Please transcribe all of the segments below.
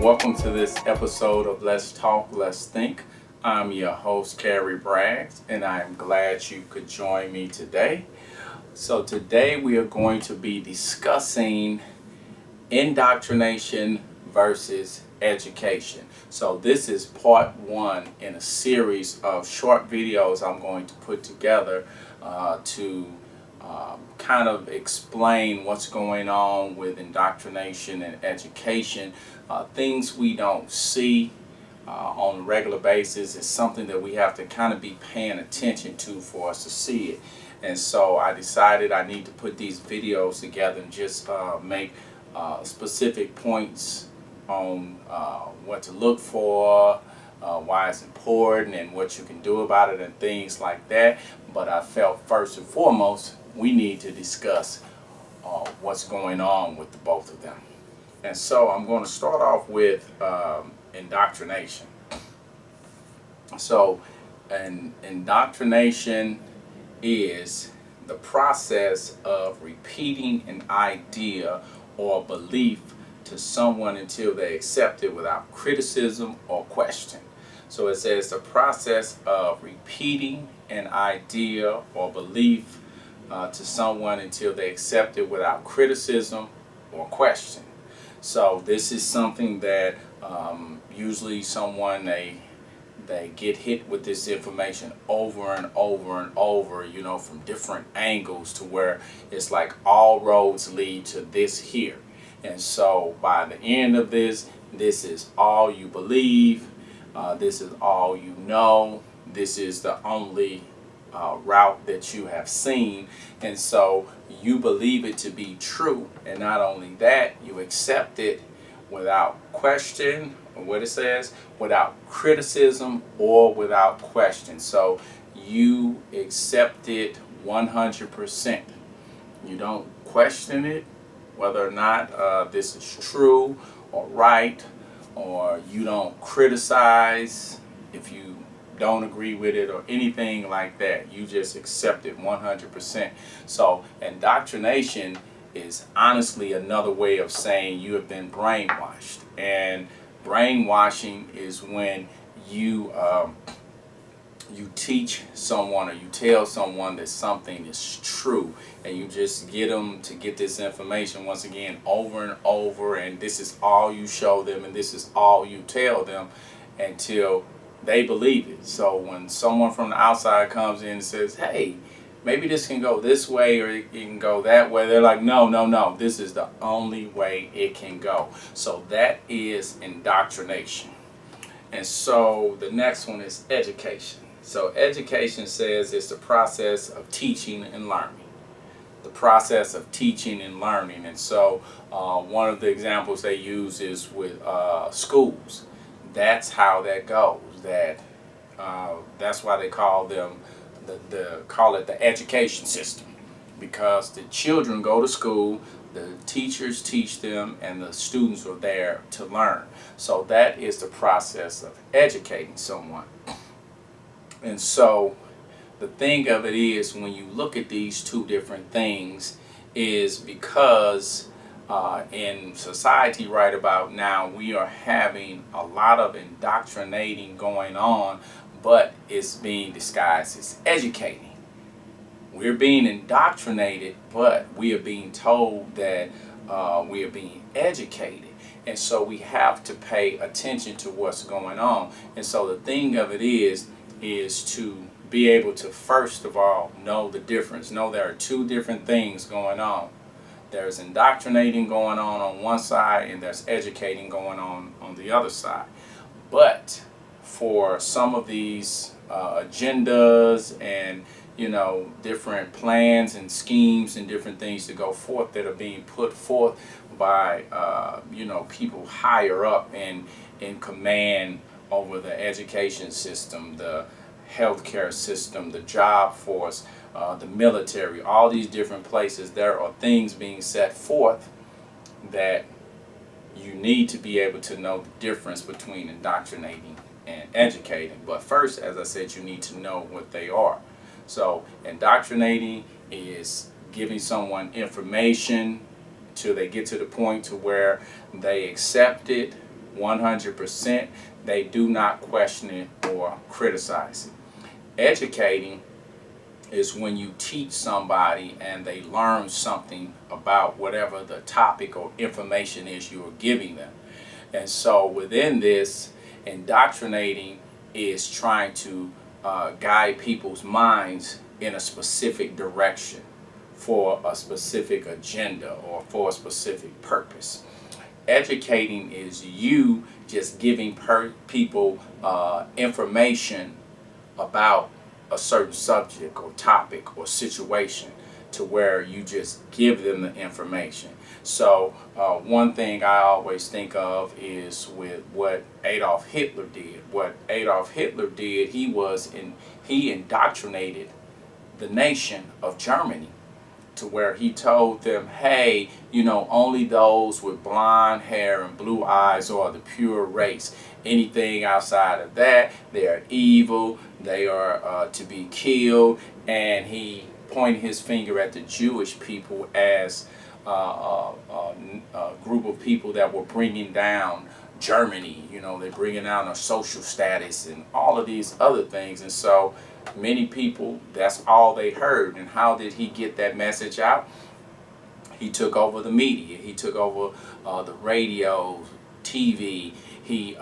Welcome to this episode of Let's Talk, Let's Think. I'm your host, Carrie Braggs, and I am glad you could join me today. So today we are going to be discussing indoctrination versus education. So this is part one in a series of short videos I'm going to put together to kind of explain what's going on with indoctrination and education. Things we don't see on a regular basis is something that we have to kind of be paying attention to for us to see it. And so I decided I need to put these videos together and just make specific points on what to look for, why it's important, and what you can do about it, and things like that. But I felt first and foremost we need to discuss what's going on with the both of them. And so I'm going to start off with indoctrination. So indoctrination is the process of repeating an idea or belief to someone until they accept it without criticism or question. So it says the process of repeating an idea or belief to someone until they accept it without criticism or question. So this is something that usually someone they get hit with this information over and over and over, you know, from different angles, to where it's like all roads lead to this here. And so by the end of this is all you believe, this is all you know, this is the only route that you have seen. And so you believe it to be true, and not only that, you accept it without question, or what it says, without criticism or without question. So you accept it 100%. You don't question it whether or not this is true or right, or you don't criticize if you don't agree with it or anything like that. You just accept it 100%. So indoctrination is honestly another way of saying you have been brainwashed. And brainwashing is when you teach someone or you tell someone that something is true, and you just get them to get this information once again over and over, and this is all you show them and this is all you tell them until they believe it. So when someone from the outside comes in and says, hey, maybe this can go this way or it can go that way, they're like, no, this is the only way it can go. So that is indoctrination. And so the next one is education. So education says it's the process of teaching and learning. The process of teaching and learning. And so one of the examples they use is with schools. That's how that goes. That's why they call them call it the education system, because the children go to school, the teachers teach them, and the students are there to learn. So that is the process of educating someone. And so the thing of it is, when you look at these two different things, is because in society right about now we are having a lot of indoctrinating going on, but it's being disguised as educating. We're being indoctrinated, but we are being told that we are being educated. And so we have to pay attention to what's going on. And so the thing of it is to be able to first of all know the difference. Know there are two different things going on. There's indoctrinating going on one side, and there's educating going on the other side. But for some of these agendas and, you know, different plans and schemes and different things to go forth that are being put forth by you know, people higher up and in command over the education system, the healthcare system, the job force, the military, all these different places, there are things being set forth that you need to be able to know the difference between indoctrinating and educating. But first, as I said, you need to know what they are. So indoctrinating is giving someone information till they get to the point to where they accept it 100%. They do not question it or criticize it. Educating is when you teach somebody and they learn something about whatever the topic or information is you are giving them. And so within this, indoctrinating is trying to guide people's minds in a specific direction for a specific agenda or for a specific purpose. Educating is you just giving people information about a certain subject or topic or situation, to where you just give them the information. So one thing I always think of is with what Adolf Hitler did. What Adolf Hitler did, he indoctrinated the nation of Germany, to where he told them, hey, only those with blonde hair and blue eyes are the pure race. Anything outside of that, they are evil, they are to be killed. And he pointed his finger at the Jewish people as a group of people that were bringing down Germany. They're bringing down their social status and all of these other things. And so many people, that's all they heard. And how did he get that message out? He took over the media. He took over the radio, TV. He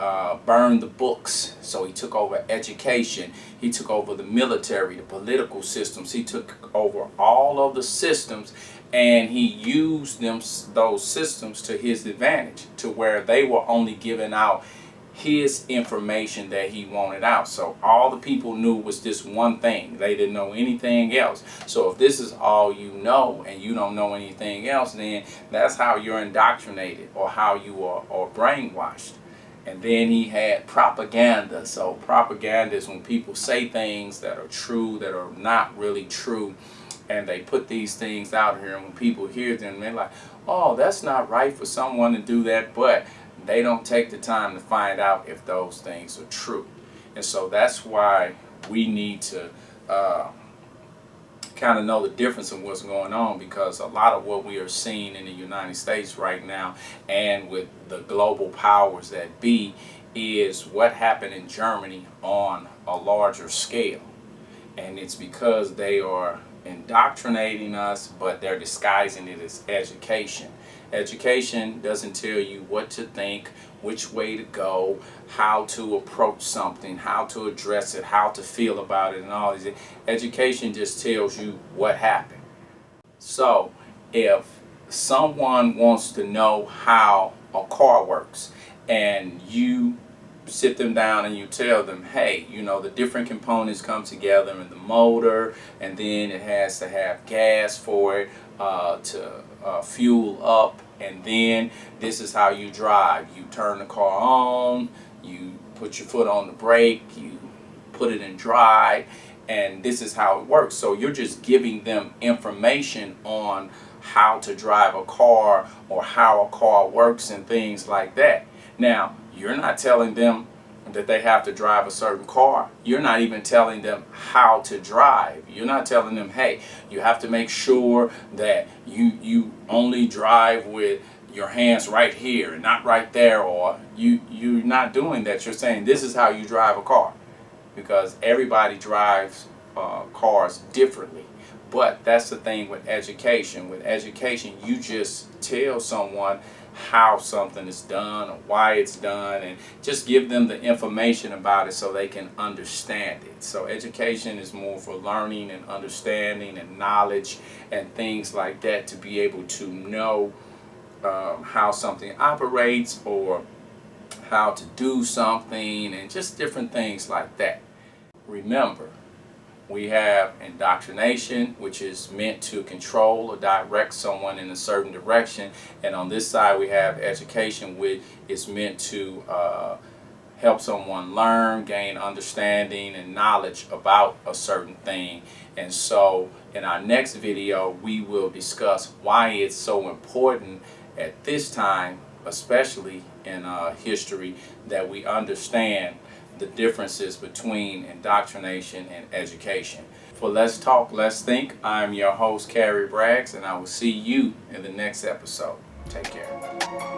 burned the books. So he took over education. He took over the military, the political systems. He took over all of the systems, and he used those systems to his advantage, to where they were only giving out his information that he wanted out. So all the people knew was this one thing. They didn't know anything else. So if this is all you know and you don't know anything else, then that's how you're indoctrinated, or how you are brainwashed. And then he had propaganda. So propaganda is when people say things that are true, that are not really true, and they put these things out here, and when people hear them, they're like, oh, that's not right for someone to do that. But they don't take the time to find out if those things are true. And so that's why we need to kind of know the difference in what's going on, because a lot of what we are seeing in the United States right now, and with the global powers that be, is what happened in Germany on a larger scale. And it's because they are indoctrinating us, but they're disguising it as education. Education doesn't tell you what to think, which way to go, how to approach something, how to address it, how to feel about it, and all these. Education just tells you what happened. So if someone wants to know how a car works, and you sit them down and you tell them, hey, the different components come together in the motor, and then it has to have gas for it to fuel up, and then this is how you drive. You turn the car on, you put your foot on the brake, you put it in drive, and this is how it works. So you're just giving them information on how to drive a car, or how a car works, and things like that. Now, you're not telling them that they have to drive a certain car. You're not even telling them how to drive. You're not telling them, hey, you have to make sure that you only drive with your hands right here and not right there, or you're not doing that. You're saying this is how you drive a car, because everybody drives cars differently. But that's the thing with education. With education, you just tell someone how something is done or why it's done, and just give them the information about it so they can understand it. So education is more for learning and understanding and knowledge and things like that, to be able to know how something operates, or how to do something, and just different things like that. Remember, we have indoctrination, which is meant to control or direct someone in a certain direction. And on this side, we have education, which is meant to help someone learn, gain understanding and knowledge about a certain thing. And so in our next video, we will discuss why it's so important at this time, especially in history, that we understand the differences between indoctrination and education. For Let's Talk, Let's Think, I'm your host, Carrie Braggs, and I will see you in the next episode. Take care.